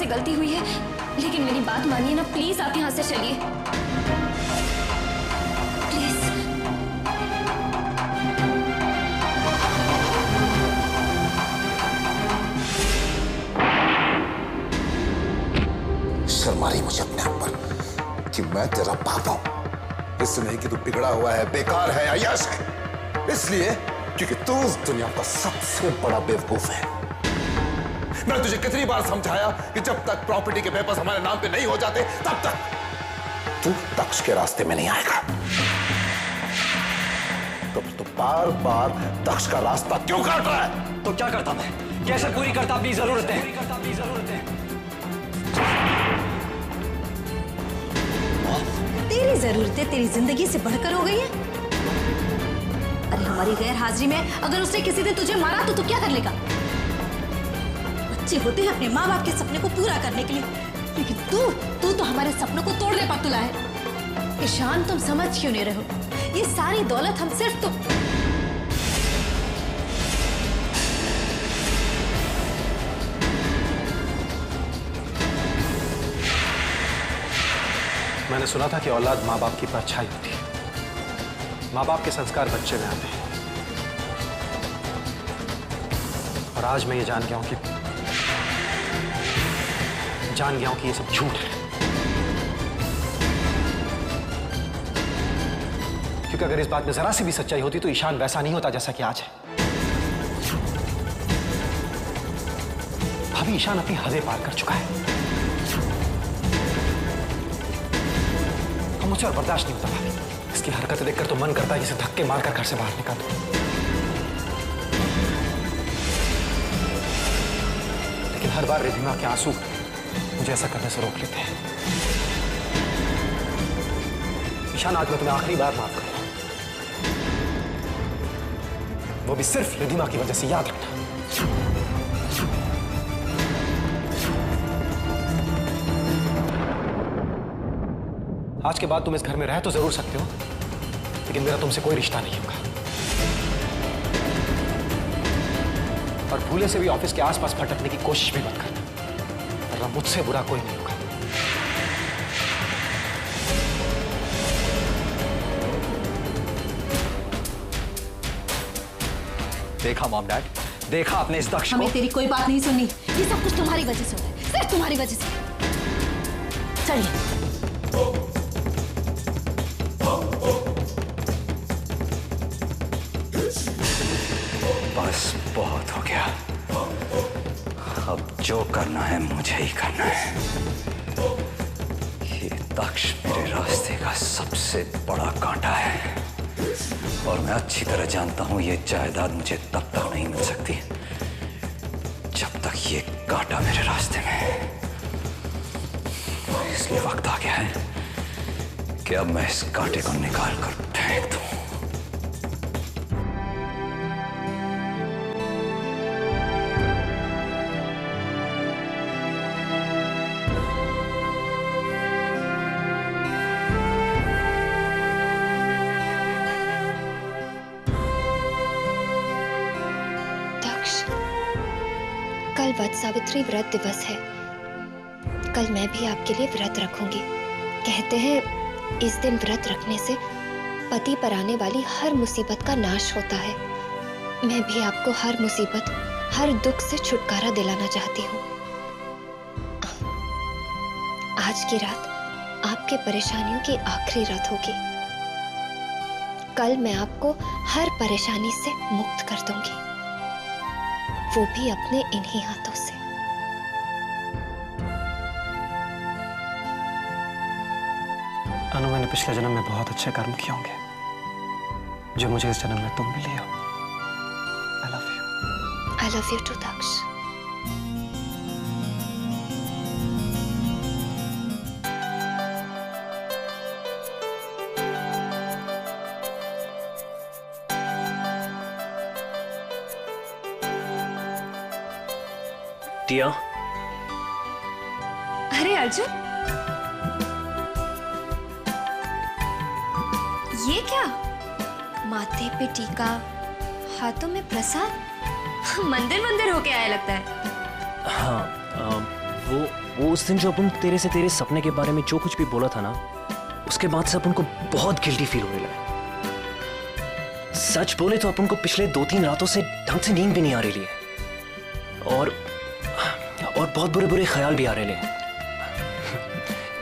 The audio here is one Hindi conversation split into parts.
हमसे गलती हुई है, लेकिन मेरी बात मानिए ना प्लीज, आप यहाँ से चलिए प्लीज। शर्म आ रही मुझे अपने आप पर कि मैं तेरा बाप हूं। इससे नहीं कि तू बिगड़ा हुआ है, बेकार है, अय्याश है, इसलिए क्योंकि तू इस दुनिया का सबसे बड़ा बेवकूफ है। मैंने तुझे कितनी बार समझाया कि जब तक प्रॉपर्टी के पेपर्स हमारे नाम पे नहीं हो जाते तब तक तू तक्ष के रास्ते में नहीं आएगा। तो फिर तू बार बार तक्ष का रास्ता क्यों काट रहा है? तो क्या करता मैं? कैसे पूरी करता अपनी जरूरतें? तेरी जरूरतें तेरी जिंदगी से बढ़कर हो गई है। अरे हमारी गैर हाजिरी में अगर उसने किसी दिन तुझे मारा तो तू क्या कर लेगा? बच्चे होते हैं अपने माँ बाप के सपने को पूरा करने के लिए, लेकिन तू तो हमारे सपनों को तोड़ने पर तुला है। ईशान, तुम समझ क्यों नहीं रहे हो? ये सारी दौलत हम सिर्फ मैंने सुना था कि औलाद माँ बाप की परछाई होती है। माँ बाप के संस्कार बच्चे में आते हैं, और आज मैं ये जान गया हूं कि ये सब झूठ है। क्योंकि अगर इस बात में जरा सी भी सच्चाई होती तो ईशान वैसा नहीं होता जैसा कि आज है। अभी ईशान अपनी हदें पार कर चुका है। मुझे और बर्दाश्त नहीं होता भाभी। इसकी हरकतें देखकर तो मन करता है इसे धक्के मारकर घर से बाहर निकाल दूं। लेकिन हर बार रिधिमा के आंसू मुझे ऐसा करने से रोक लेते हैं। ईशान, आज मैं तुम्हें आखिरी बार माफ कर रहा हूं, वो भी सिर्फ रिधिमा की वजह से, याद रखना। आज के बाद तुम इस घर में रह तो जरूर सकते हो, लेकिन मेरा तुमसे कोई रिश्ता नहीं होगा। और भूले से भी ऑफिस के आसपास भटकने की कोशिश भी मत करना, वरना मुझसे बुरा कोई नहीं होगा। देखा मॉम डैड, देखा आपने इस दक्ष को? हमें तेरी कोई बात नहीं सुननी। ये सब कुछ तुम्हारी वजह से हो रहा है, सिर्फ तुम्हारी वजह से। चलिए। बस बहुत हो गया, अब जो करना है मुझे ही करना है। ये दक्ष मेरे रास्ते का सबसे बड़ा कांटा है, और मैं अच्छी तरह जानता हूं ये जायदाद मुझे तब तक नहीं मिल सकती जब तक ये कांटा मेरे रास्ते में है। इसलिए वक्त आ गया है कि अब मैं इस कांटे को निकाल कर फेंक दूं। कल वट सावित्री व्रत दिवस है। कल मैं भी आपके लिए व्रत रखूंगी। कहते हैं इस दिन व्रत रखने से पति पर आने वाली हर मुसीबत का नाश होता है। मैं भी आपको हर मुसीबत, हर दुख से छुटकारा दिलाना चाहती हूँ। आज की रात आपके परेशानियों की आखिरी रात होगी। कल मैं आपको हर परेशानी से मुक्त कर दूंगी, वो भी अपने इन्हीं हाथों से। अनु, मैंने पिछले जन्म में बहुत अच्छे कर्म किए होंगे जो मुझे इस जन्म में तुम मिली हो। I love you. I love you too, दक्ष। टिया। अरे अर्जुन, ये क्या? माथे पे टीका, हाथों में प्रसाद। मंदिर मंदिर होके आया लगता है। हाँ, वो उस दिन जो अपन तेरे से तेरे सपने के बारे में जो कुछ भी बोला था ना, उसके बाद से अपन को बहुत गिल्टी फील होने लगा। सच बोले तो अपन को पिछले 2-3 रातों से ढंग से नींद भी नहीं आ रही है और बहुत बुरे बुरे ख्याल भी आ रहे हैं।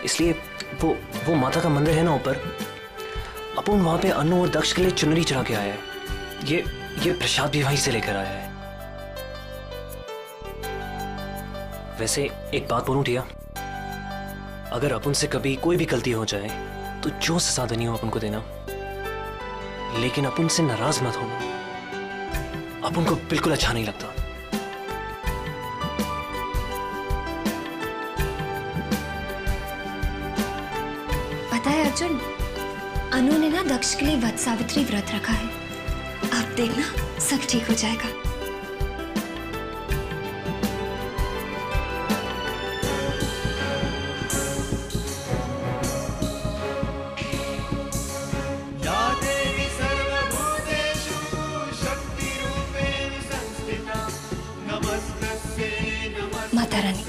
इसलिए वो माता का मंदिर है ना ऊपर, अपन वहां पे अन्नू और दक्ष के लिए चुनरी चढ़ा के आया है। ये प्रसाद भी वहीं से लेकर आया है। वैसे एक बात बोलूं टिया, अगर अपन से कभी कोई भी गलती हो जाए तो जो सजा देनी हो अपन को देना, लेकिन अपन से नाराज मत होना। अपन को बिल्कुल अच्छा नहीं लगता। पता है अर्जुन, अनु ने ना दक्ष के लिए वट सावित्री व्रत रखा है। अब देखना सब ठीक हो जाएगा। माता रानी,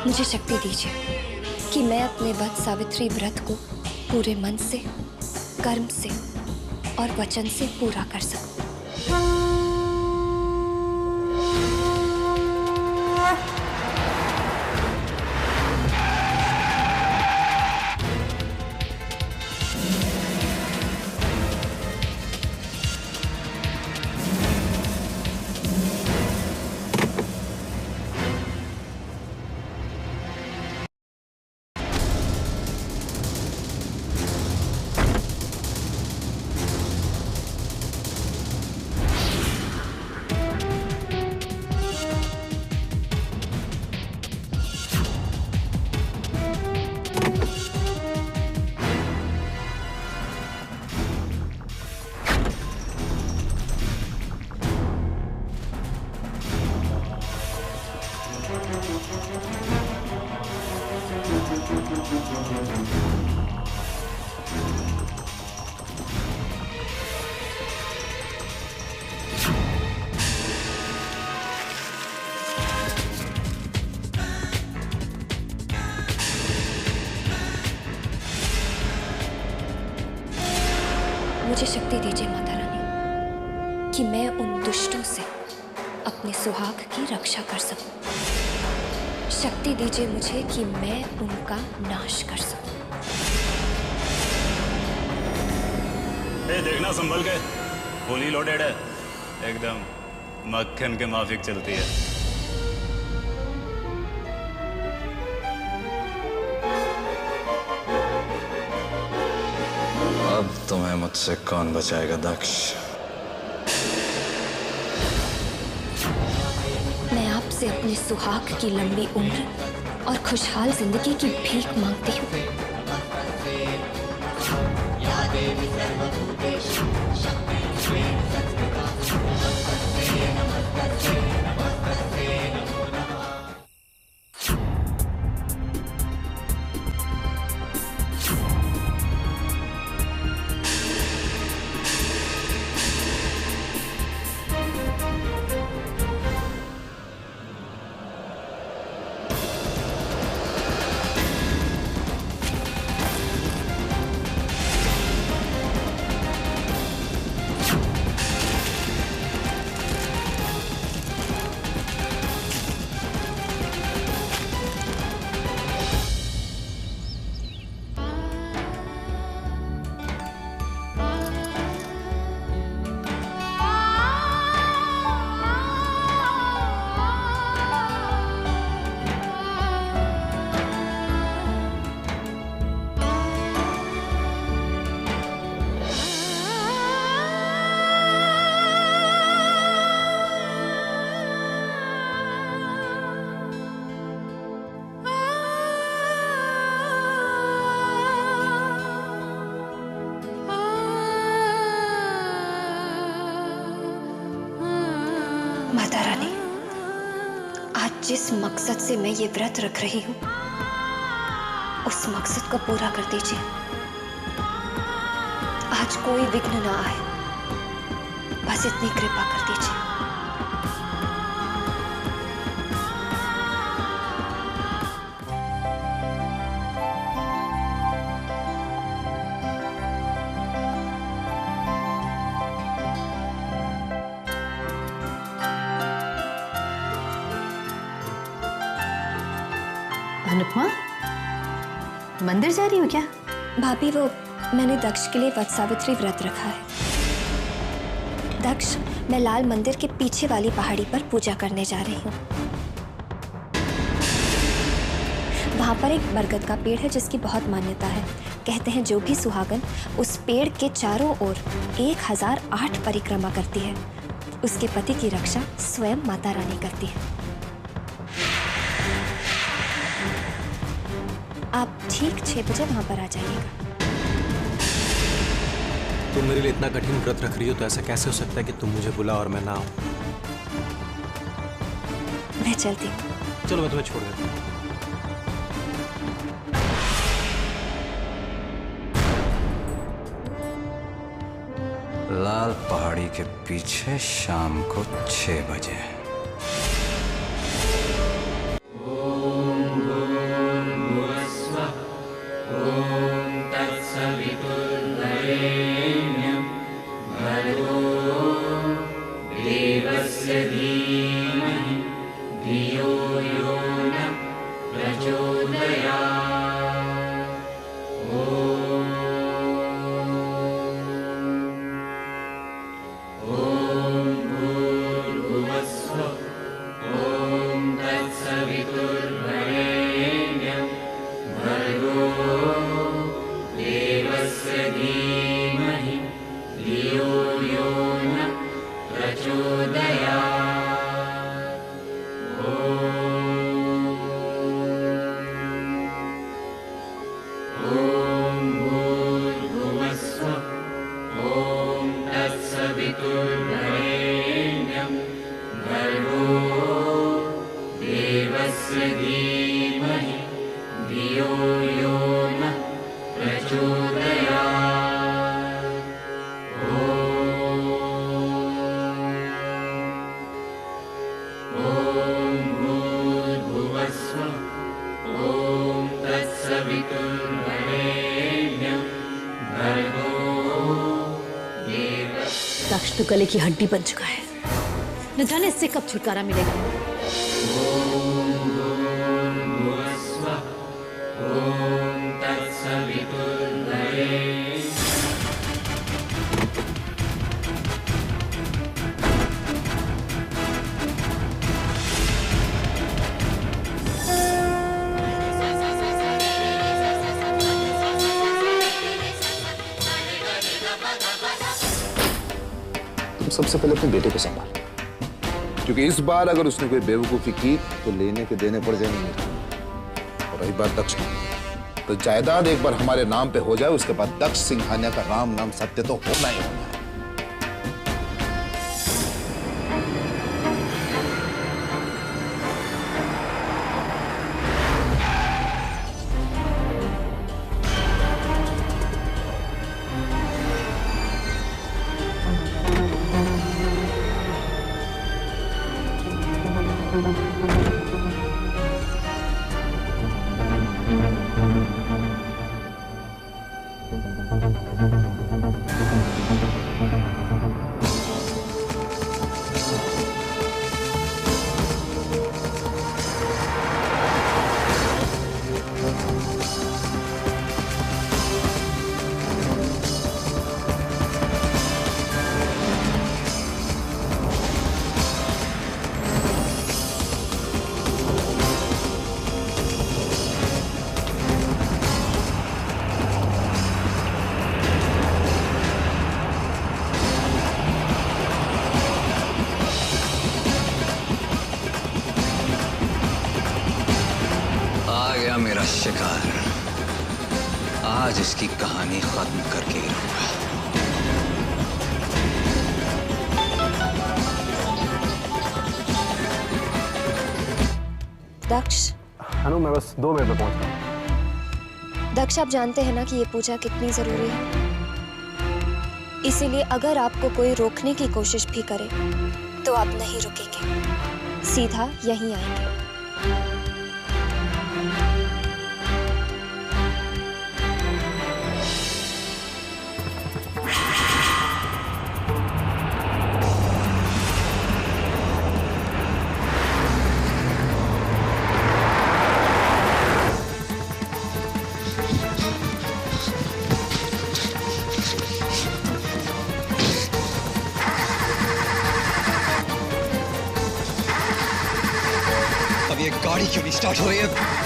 मुझे शक्ति दीजिए कि मैं अपने वट सावित्री व्रत को पूरे मन से, कर्म से और वचन से पूरा कर सकूं। मुझे शक्ति दीजिए माता रानी कि मैं उन दुष्टों से अपने सुहाग की रक्षा कर सकूं। शक्ति दीजिए मुझे कि मैं उनका नाश कर सकूं। देखना संभल के, फुली लोडेड है एकदम, मक्खन के माफिक चलती है। अब तुम्हें मुझसे कौन बचाएगा दक्ष? मैं आपसे अपने सुहाग की लंबी उम्र और खुशहाल जिंदगी की भीख मांगती हूँ। माता रानी, आज जिस मकसद से मैं ये व्रत रख रही हूँ, उस मकसद को पूरा कर दीजिए। आज कोई विघ्न ना आए, बस इतनी कृपा कर दीजिए। अनुपमा, मंदिर जा रही हो क्या? भाभी वो मैंने दक्ष के लिए वट सावित्री व्रत रखा है। दक्ष, मैं लाल मंदिर के पीछे वाली पहाड़ी पर पूजा करने जा रही हूँ। वहां पर एक बरगद का पेड़ है जिसकी बहुत मान्यता है। कहते हैं जो भी सुहागन उस पेड़ के चारों ओर 1008 परिक्रमा करती है, उसके पति की रक्षा स्वयं माता रानी करती है। आप ठीक 6 बजे वहां पर आ जाइएगा। तुम मेरे लिए इतना कठिन व्रत रख रही हो तो ऐसा कैसे हो सकता है कि तुम मुझे बुला और मैं ना आऊं? मैं चलती हूँ। चलो मैं तुम्हें छोड़ देता हूँ। लाल पहाड़ी के पीछे शाम को 6 बजे। दक्ष तो गले की हड्डी बन चुका है, न जाने इससे कब छुटकारा मिलेगा। सबसे पहले अपने बेटे को संभाल, क्योंकि इस बार अगर उसने कोई बेवकूफी की तो लेने के देने पड़ जाएंगे। और रही बात दक्ष की, तो जायदाद एक बार हमारे नाम पे हो जाए, उसके बाद दक्ष सिंघानिया का राम नाम सत्य तो होना ही होना है। मेरा शिकार, आज इसकी कहानी खत्म करके ही रहूंगा। दक्ष, अनु मैं बस 2 मिनट में पहुंचता हूं। दक्ष, आप जानते हैं ना कि ये पूजा कितनी जरूरी है, इसीलिए अगर आपको कोई रोकने की कोशिश भी करे तो आप नहीं रुकेंगे, सीधा यहीं आएंगे। गाड़ी क्यों नहीं स्टार्ट हो रही है?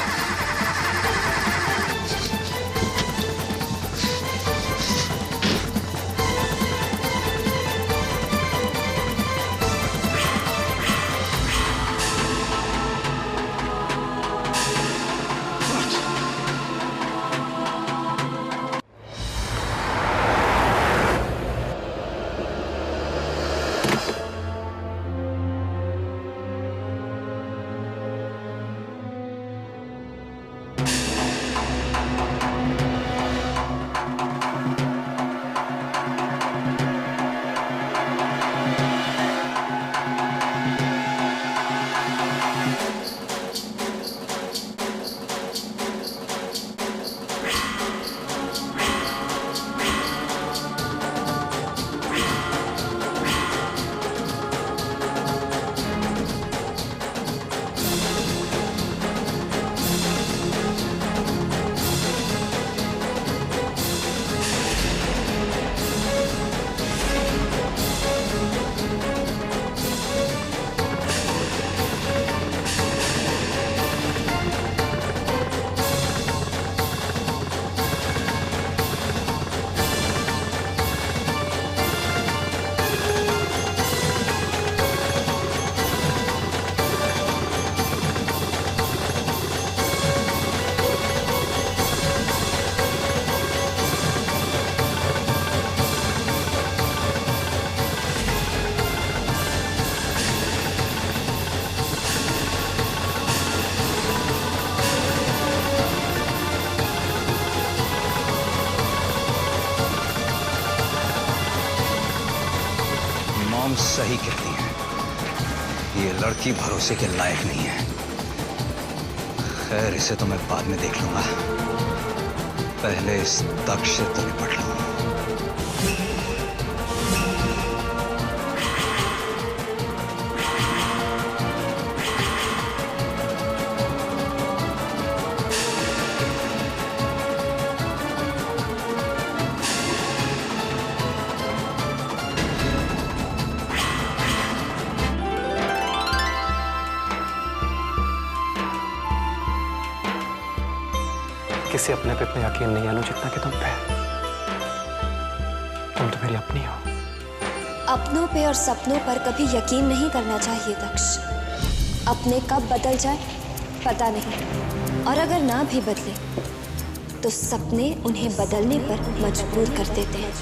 सही कहती है, ये लड़की भरोसे के लायक नहीं है। खैर, इसे तो मैं बाद में देख लूंगा, पहले इस दक्ष से तो निपट लूं। किसी अपने पे इतना यकीन नहीं आनु जितना कि तुम पे। तुम तो मेरी अपनी हो। अपनों पे और सपनों पर कभी यकीन नहीं करना चाहिए दक्ष। अपने कब बदल जाए पता नहीं, और अगर ना भी बदले तो सपने उन्हें बदलने पर मजबूर कर देते हैं।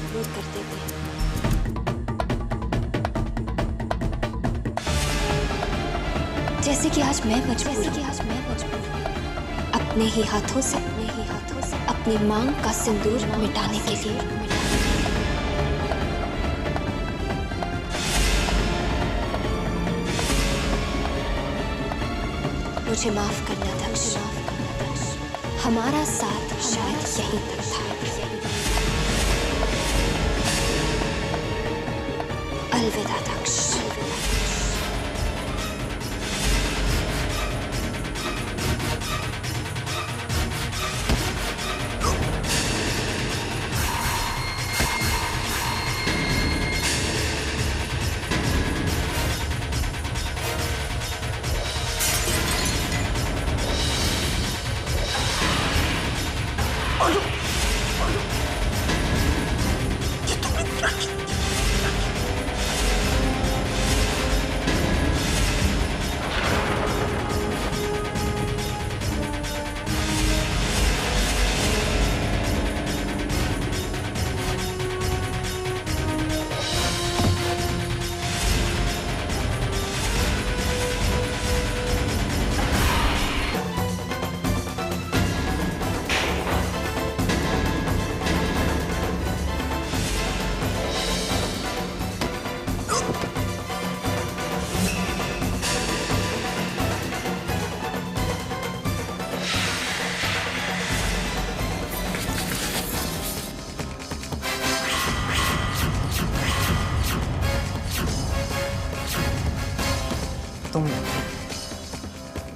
जैसे कि आज मैं मजबूर अपने ही हाथों से अपनी मांग का सिंदूर मिटाने के लिए। मुझे माफ करना दक्ष, हमारा साथ शायद यहीं तक था। अलविदा दक्ष।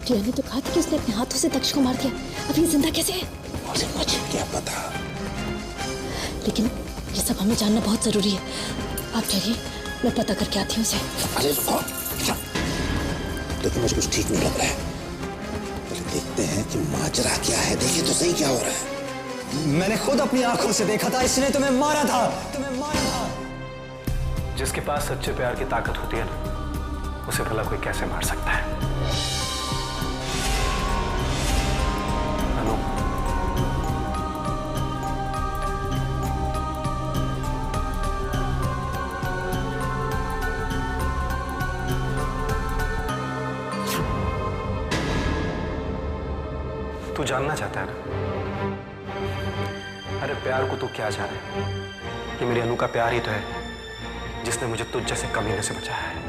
प्रिया ने तो कहा था कि उसने अपने हाथों से दक्ष को मार दिया। अब ये जिंदा कैसे है? मुझे क्या पता। लेकिन ये सब हमें जानना बहुत जरूरी है। आप ठहरिए, मैं पता करके आती हूँ उसे। अरे रुको, देखो मुझे कुछ ठीक नहीं लग रहा है। जानते हैं कि माजरा क्या है। देखिए तो सही क्या हो रहा है। मैंने खुद अपनी आंखों से देखा था, इसने तुम्हें मारा था, तुम्हें मारा था। जिसके पास सच्चे प्यार की ताकत होती है ना, उसे भला कोई कैसे मार सकता है? अनु, तू जानना चाहता है ना? अरे प्यार को तू क्या जाने, ये मेरी अनु का प्यार ही तो है जिसने मुझे तुझ जैसे कमीने से बचाया है।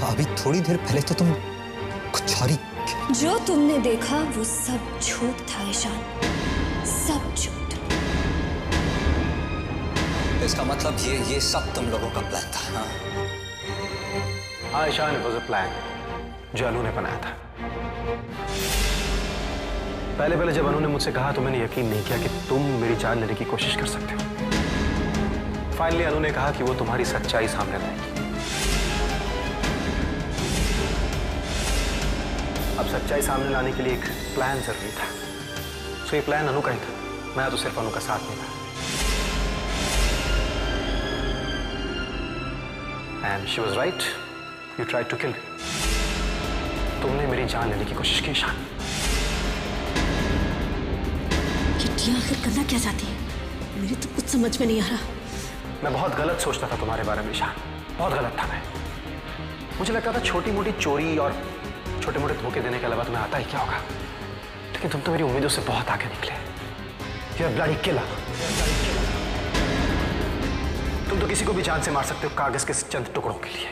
अभी थोड़ी देर पहले तो तुम कुछ और ही। जो तुमने देखा वो सब झूठ था ईशान, सब झूठ। इसका मतलब ये सब तुम लोगों का प्लान था? हाँ Ishaan, it was a plan जो अनु ने बनाया था। पहले जब अनु ने मुझसे कहा तो मैंने यकीन नहीं किया कि तुम मेरी जान लेने की कोशिश कर सकते हो। फाइनली अनु ने कहा कि वो तुम्हारी सच्चाई सामने लाएगी। अब सच्चाई सामने लाने के लिए एक प्लान जरूरी था। सो ये प्लान अनु का ही था, मैं तो सिर्फ अनु का साथ नहीं था। And she was right, you tried to kill me. तुमने मेरी जान लेने की कोशिश की ईशान। किटिया आखिर करना क्या चाहती है? मेरी तो कुछ समझ में नहीं आ रहा। मैं बहुत गलत सोचता था तुम्हारे बारे में ईशान, बहुत गलत था मैं। मुझे लगता था छोटी मोटी चोरी और छोटे मोटे धोखे देने के अलावा तुम्हें आता ही क्या होगा, लेकिन तुम तो मेरी उम्मीदों से बहुत आगे निकले। You are bloody killer. तुम तो किसी को भी जान से मार सकते हो कागज के चंद टुकड़ों के लिए।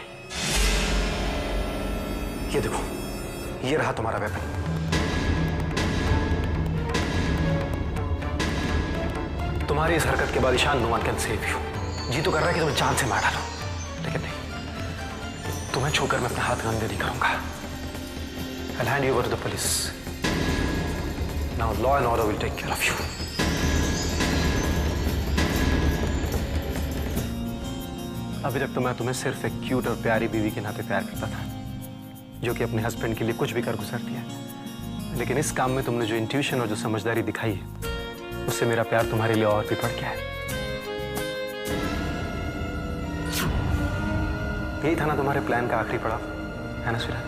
ये देखो, ये रहा तुम्हारा वेपन। तुम्हारी इस हरकत के बाद Ishaan, no one can save you. जी तो कर रहा है कि तुम्हें जान से मार डालो, लेकिन नहीं, तुम्हें छोड़कर मैं अपने हाथ गंदे नहीं करूंगा। I'll hand you over to the police. Now law and order will take care of you. अभी तक तो मैं तुम्हें सिर्फ एक क्यूट और प्यारी बीवी के नाते प्यार करता था, जो कि अपने हस्बैंड के लिए कुछ भी कर गुजरती है। लेकिन इस काम में तुमने जो इंट्यूशन और जो समझदारी दिखाई है, उससे मेरा प्यार तुम्हारे लिए और भी बढ़ गया है। यही था ना तुम्हारे प्लान का आखिरी पड़ाव, है ना सुरा?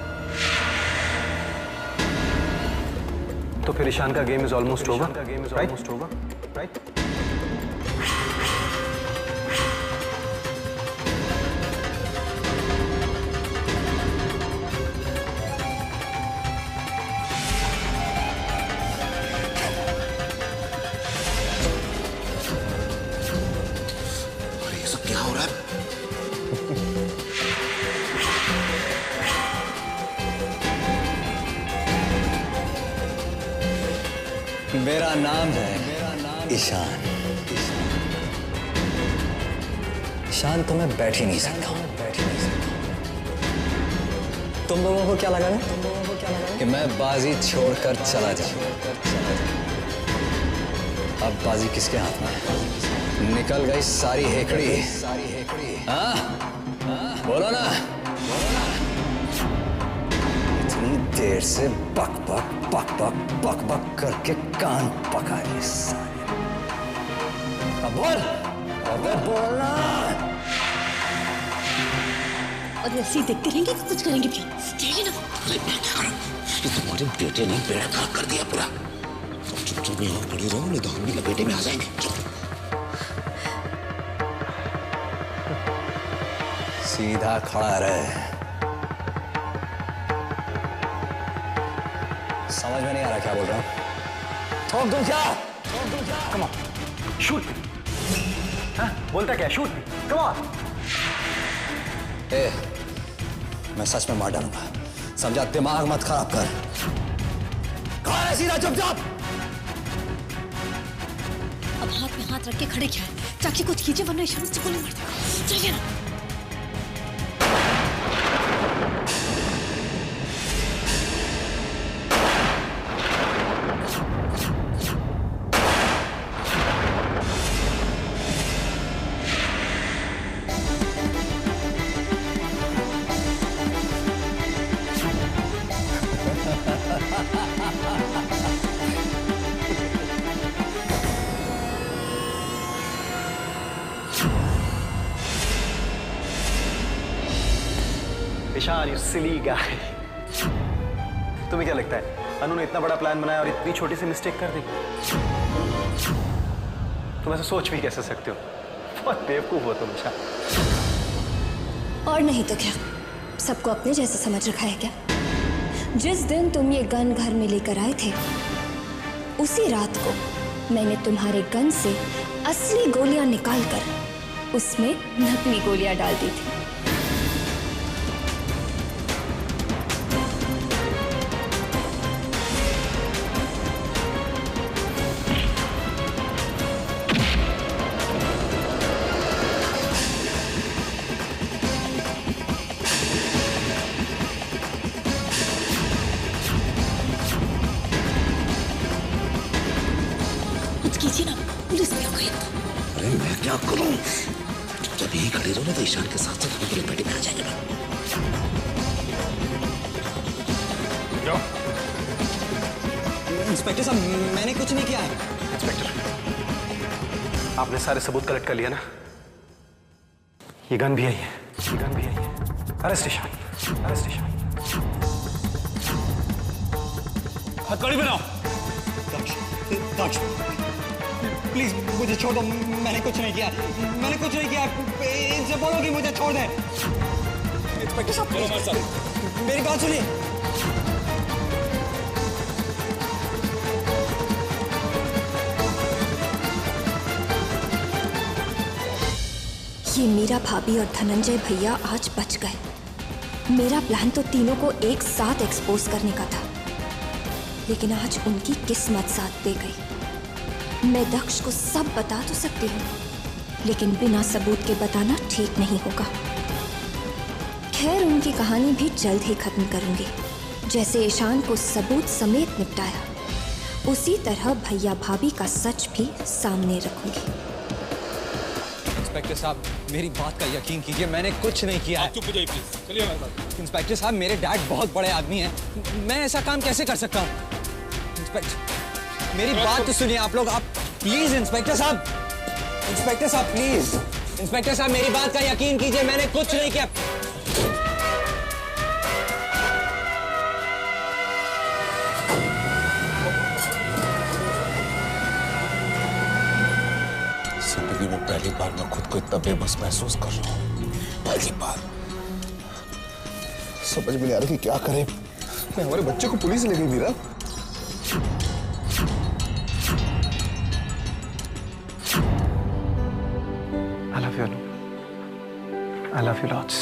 तो फिर ईशान का game is almost over, right? और ये सब क्या हो रहा है? मेरा नाम है ईशान। ईशान तो मैं बैठ ही नहीं सकता हूँ। तुम लोगों को क्या लगा कि मैं बाजी छोड़कर चला जाऊं? अब बाजी किसके हाथ में है? निकल गई सारी हेकड़ी। हाँ? बोलो ना। इतनी देर से बक बक करके कान पका रही सारी। अब बोल, अबे बोलना। और ऐसे देखते रहेंगे कि कुछ करेंगे भी? चाहिए ना? मैं क्या करूं? ये तुम्हारे बेटे ने बेड़ा खराब कर दिया पूरा। चुप यहाँ पड़ी रहो, नहीं तो हम भी लपेटे में आ जाएंगे। सीधा खड़ा रहे। समझ में नहीं आ रहा क्या बोल रहा हूँ? ठोक दूं क्या? कम ऑन, शूट मी। हाँ, बोलता क्या? Shoot me, come on. ए, मैं सच में मार डालूंगा, समझा? दिमाग मत खराब कर। कहाँ है सीधा चुपचाप? अब हाथ में हाथ रख के खड़े क्या है? जाके कुछ कीजिए वरना ईशान से गोली मार देगा। चलिए ना। ईशान, यू सिली गाय। तुम्हें क्या लगता है अनु ने इतना बड़ा प्लान बनाया और इतनी छोटी सी मिस्टेक कर दी? तुम ऐसा सोच भी कैसे सकते हो? बहुत बेवकूफ हो तुम ईशान। और नहीं तो क्या, सबको अपने जैसा समझ रखा है क्या? जिस दिन तुम ये गन घर में लेकर आए थे, उसी रात को मैंने तुम्हारे गन से असली गोलियां निकालकर उसमें नकली गोलियां डाल दी थी। कीजिए ना, पुलिस भी आ गई। अरे मैं क्या करूं? जब यही खड़ी रहो ना तो ईशान के साथ साथ हम पूरे पेटी में आ जाएंगे ना। इंस्पेक्टर साहब, मैंने कुछ नहीं किया है। इंस्पेक्टर, आपने सारे सबूत कलेक्ट कर लिया ना? ये गन भी आई है, ये गन भी आई है। Arrest Ishaan, arrest Ishaan. हथकड़ी बनाओ। प्लीज मुझे छोड़ दो, मैंने कुछ नहीं किया, मैंने कुछ नहीं किया। इनसे बोलो कि मुझे छोड़ दे। इंस्पेक्टर साहब, मेरी बात सुनिए। ये मीरा भाभी और धनंजय भैया आज बच गए। मेरा प्लान तो तीनों को एक साथ एक्सपोज करने का था, लेकिन आज उनकी किस्मत साथ दे गई। मैं दक्ष को सब बता तो सकती हूँ, लेकिन बिना सबूत के बताना ठीक नहीं होगा। खैर, उनकी कहानी भी जल्द ही खत्म करूंगी। जैसे ईशान को सबूत समेत निपटाया, उसी तरह भैया भाभी का सच भी सामने रखूंगी। इंस्पेक्टर साहब, मेरी बात का यकीन कीजिए, मैंने कुछ नहीं किया है। चुप हो जाइए प्लीज, चलिए हमारे साथ। इंस्पेक्टर साहब, मेरे डैड बहुत बड़े आदमी हैं, मैं ऐसा काम कैसे कर सकता हूँ? इंस्पेक्टर, मेरी बात तो सुनिए आप लोग। आप प्लीज इंस्पेक्टर साहब, इंस्पेक्टर साहब प्लीज, इंस्पेक्टर साहब मेरी बात का यकीन कीजिए, मैंने कुछ नहीं किया। जिंदगी में पहली बार मैं खुद को इतना बेबस महसूस कर रहा हूँ। पहली बार समझ में नहीं आ रहा कि क्या करें। मैं हमारे बच्चे को पुलिस ले गई Meera. I love you lots.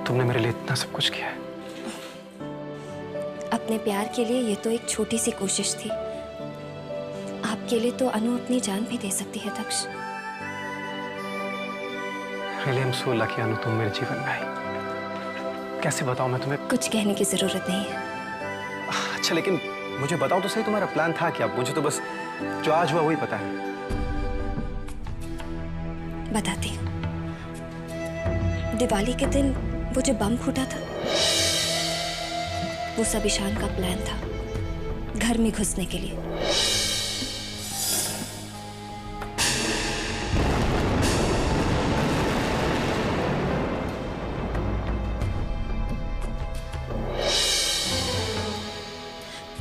तुमने मेरे लिए इतना सब कुछ किया है। अपने प्यार के लिए ये तो एक छोटी सी कोशिश थी। आपके लिए तो अनु अपनी जान भी दे सकती है दक्ष। Really, I'm so lucky अनु, तुम मेरे जीवन में आई। कैसे बताऊं मैं तुम्हें? कुछ कहने की जरूरत नहीं है। अच्छा, लेकिन मुझे बताओ तो सही, तुम्हारा प्लान था क्या? मुझे तो बस जो आज हुआ वही पता है। बताती हूँ। दिवाली के दिन वो जो बम फूटा था, वो सब ईशान का प्लान था घर में घुसने के लिए।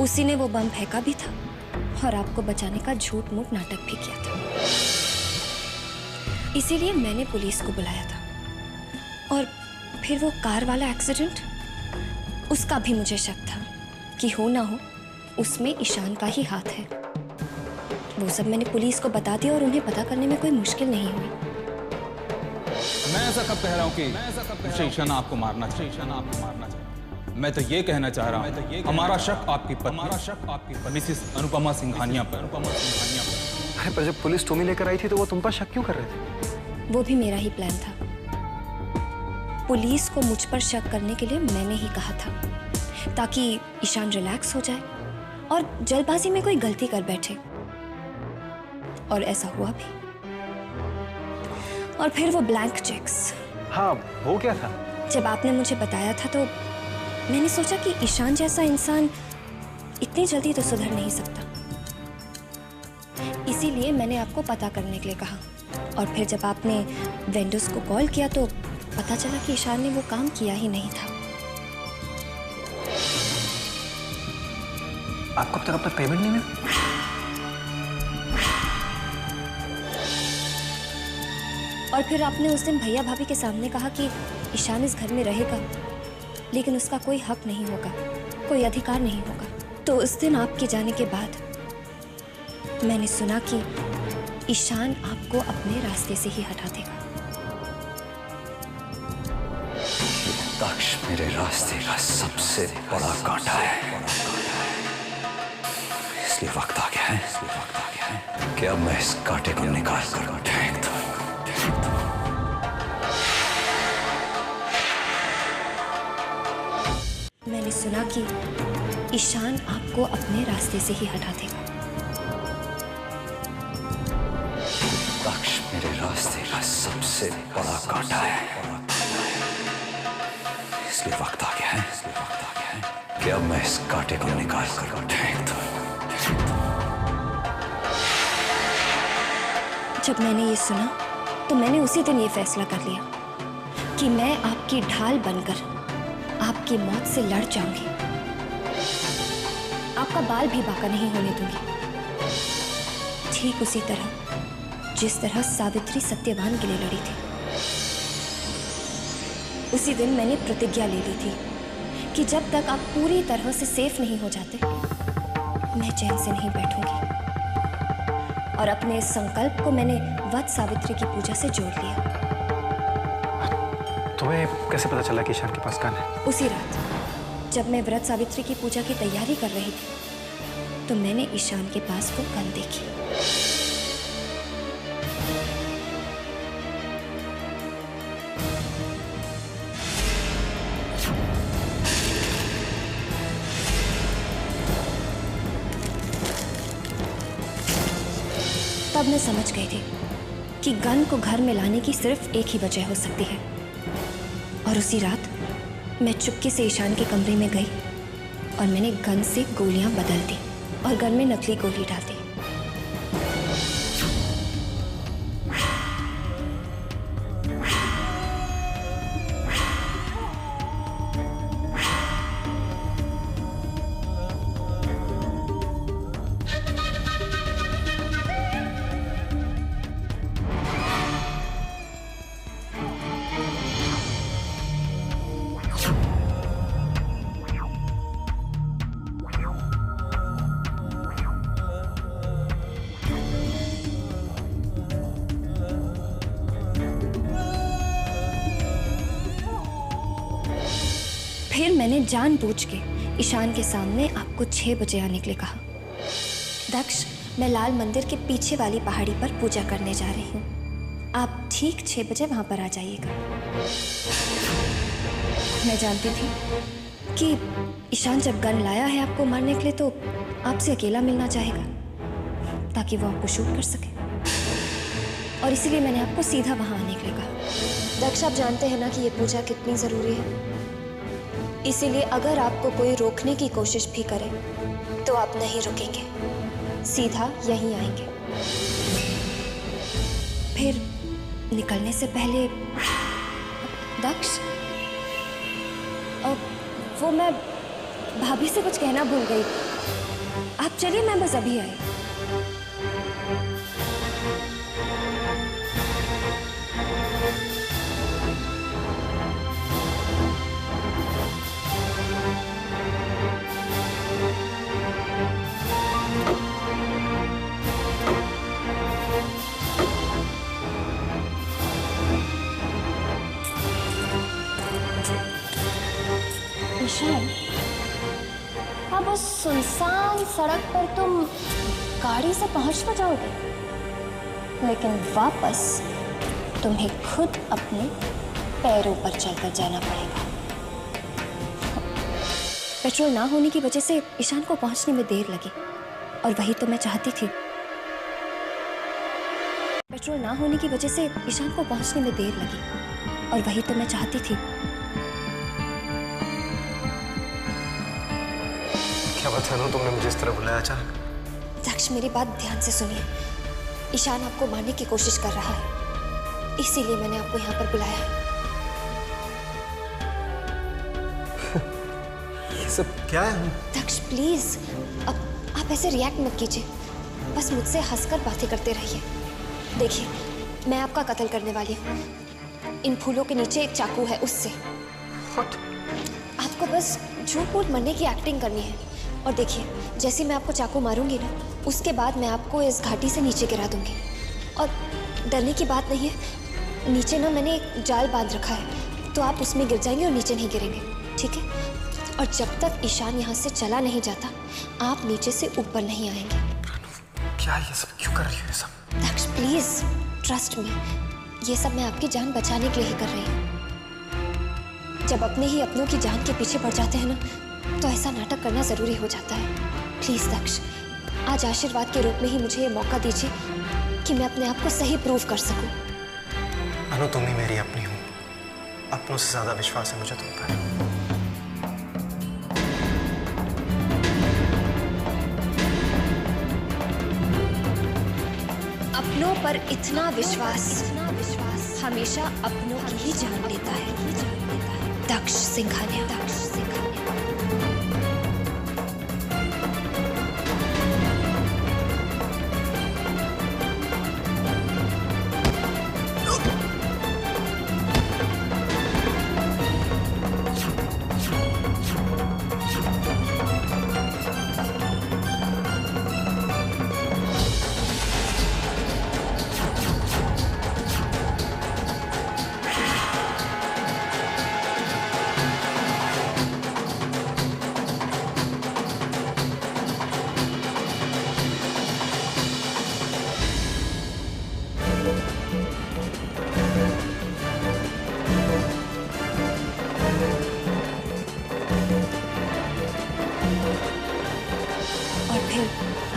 उसी ने वो बम फेंका भी था और आपको बचाने का झूठ मूठ नाटक भी किया था। इसीलिए मैंने पुलिस को बुलाया था। और फिर वो कार वाला एक्सीडेंट, उसका भी मुझे शक था कि हो ना हो उसमें ईशान का ही हाथ है। वो सब मैंने पुलिस को बता दिया और उन्हें पता करने में कोई मुश्किल नहीं हुई। मैं ऐसा कब कह रहा हूँ कि ईशान आपको मारना चाहिए? मैं तो ये कहना चाह रहा हूँ, हमारा शक आपकी मिसेस अनुपमा सिंघानिया पर। अरे पर जब पुलिस तुम्हें लेकर आई थी तो वो तुम पर शक क्यों कर रहे थे? वो भी मेरा ही प्लान था। पुलिस को मुझ पर शक करने के लिए मैंने ही कहा था, ताकि ईशान रिलैक्स हो जाए और जल्दबाजी में कोई गलती कर बैठे। और ऐसा हुआ भी। और फिर वो ब्लैंक चेक्स। हाँ, वो क्या था? जब आपने मुझे बताया था तो मैंने सोचा कि ईशान जैसा इंसान इतनी जल्दी तो सुधर नहीं सकता। इसीलिए मैंने आपको पता करने के लिए कहा। और फिर जब आपने वेंडर्स को कॉल किया तो पता चला कि ईशान ने वो काम किया ही नहीं था। आपको अब तक अपना पेमेंट नहीं मिला? और फिर आपने उस दिन भैया भाभी के सामने कहा कि ईशान इस घर में रहेगा, लेकिन उसका कोई हक नहीं होगा, कोई अधिकार नहीं होगा। तो उस दिन आपके जाने के बाद मैंने सुना कि ईशान आपको अपने रास्ते से ही हटा देगा। दक्ष मेरे रास्ते का सबसे बड़ा कांटा है, इसलिए वक्त आ गया है कि अब मैं इस कांटे को निकाल कर फेंक दूं। मैंने सुना कि ईशान आपको अपने रास्ते से ही हटा देगा। दक्ष मेरे रास्ते का सबसे बड़ा कांटा है, इसलिए वक्त आ गया है कि अब मैं इस कांटे को निकाल कर फेंक दूं। जब मैंने ये सुना तो मैंने उसी दिन ये फैसला कर लिया कि मैं आपकी ढाल बनकर आपकी मौत से लड़ जाऊंगी, आपका बाल भी बाका नहीं होने दूंगी। ठीक उसी तरह जिस तरह सावित्री सत्यवान के लिए लड़ी थी। उसी दिन मैंने प्रतिज्ञा ले ली थी कि जब तक आप पूरी तरह से सेफ नहीं हो जाते, मैं चैन से नहीं बैठूंगी। और अपने इस संकल्प को मैंने वट सावित्री की पूजा से जोड़ लिया। तुम्हें कैसे पता चला कि ईशान के पास गन है? उसी रात जब मैं व्रत सावित्री की पूजा की तैयारी कर रही थी, तो मैंने ईशान के पास वो गन देखी। तब मैं समझ गई थी कि गन को घर में लाने की सिर्फ एक ही वजह हो सकती है। और उसी रात मैं चुपके से ईशान के कमरे में गई और मैंने गन से गोलियां बदल दी और गन में नकली गोली डाल दी। फिर मैंने जानबूझ के ईशान के सामने आपको 6 बजे आने के लिए कहा। दक्ष, मैं लाल मंदिर के पीछे वाली पहाड़ी पर पूजा करने जा रही हूँ, आप ठीक 6 बजे वहां पर आ जाइएगा। मैं जानती थी कि ईशान जब गन लाया है आपको मारने के लिए तो आपसे अकेला मिलना चाहेगा ताकि वो आपको शूट कर सके, और इसीलिए मैंने आपको सीधा वहां आने के लिए कहा। दक्ष, आप जानते हैं ना कि ये पूजा कितनी ज़रूरी है, इसीलिए अगर आपको कोई रोकने की कोशिश भी करे तो आप नहीं रुकेंगे, सीधा यहीं आएंगे। फिर निकलने से पहले दक्ष, वो मैं भाभी से कुछ कहना भूल गई। आप चलिए, मैं बस अभी आई। ईशान, अब उस सुनसान सड़क पर तुम गाड़ी से पहुंच तो जाओगे, लेकिन वापस तुम्हें खुद अपने पैरों पर चलकर जाना पड़ेगा। पेट्रोल ना होने की वजह से ईशान को पहुंचने में देर लगी, और वही तो मैं चाहती थी। पेट्रोल ना होने की वजह से ईशान को पहुंचने में देर लगी, और वही तो मैं चाहती थी। क्या बात है, तुमने मुझे इस तरह बुलाया अचानक? दक्ष, मेरी बात ध्यान से सुनिए। ईशान आपको मारने की कोशिश कर रहा है, इसीलिए मैंने आपको यहाँ पर बुलाया है। मुझसे क्या है? दक्ष प्लीज, अब आप ऐसे रिएक्ट मत कीजिए, बस मुझसे हंसकर बातें करते रहिए। देखिए, मैं आपका कत्ल करने वाली हूँ। इन फूलों के नीचे एक चाकू है, उससे। आपको बस झूठ मूठ मरने की एक्टिंग करनी है। और देखिए, जैसे मैं आपको चाकू मारूंगी ना, उसके बाद मैं आपको इस घाटी से नीचे गिरा दूंगी। और डरने की बात नहीं है, नीचे ना मैंने एक जाल बांध रखा है, तो आप उसमें गिर जाएंगे और नीचे नहीं गिरेंगे, ठीक है? और जब तक ईशान यहाँ से चला नहीं जाता, आप नीचे से ऊपर नहीं आएंगे। क्या ये सब क्यों कर रही हो? ये सब दक्ष प्लीज ट्रस्ट मी, ये सब मैं आपकी जान बचाने के लिए ही कर रही हूँ। जब अपने ही अपनों की जान के पीछे पड़ जाते हैं ना, तो ऐसा नाटक करना जरूरी हो जाता है। प्लीज दक्ष, आज आशीर्वाद के रूप में ही मुझे ये मौका दीजिए कि मैं अपने आप को सही प्रूव कर सकूं। अनु, तुम ही मेरी अपनी हो। अपनों से ज्यादा विश्वास है मुझे तुम पर। अपनों पर इतना विश्वास हमेशा अपनों की ही जान लेता है। दक्ष सिंघानिया।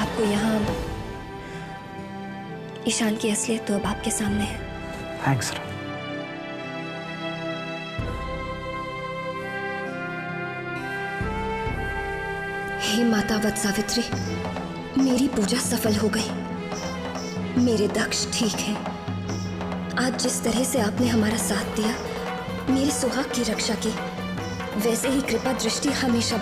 आपको यहाँ ईशान की असलियत तो अब आपके सामने है। थैंक्स। हे माता वत सावित्री, मेरी पूजा सफल हो गई। मेरे दक्ष ठीक है। आज जिस तरह से आपने हमारा साथ दिया, मेरी सुहाग की रक्षा की, वैसे ही कृपा दृष्टि हमेशा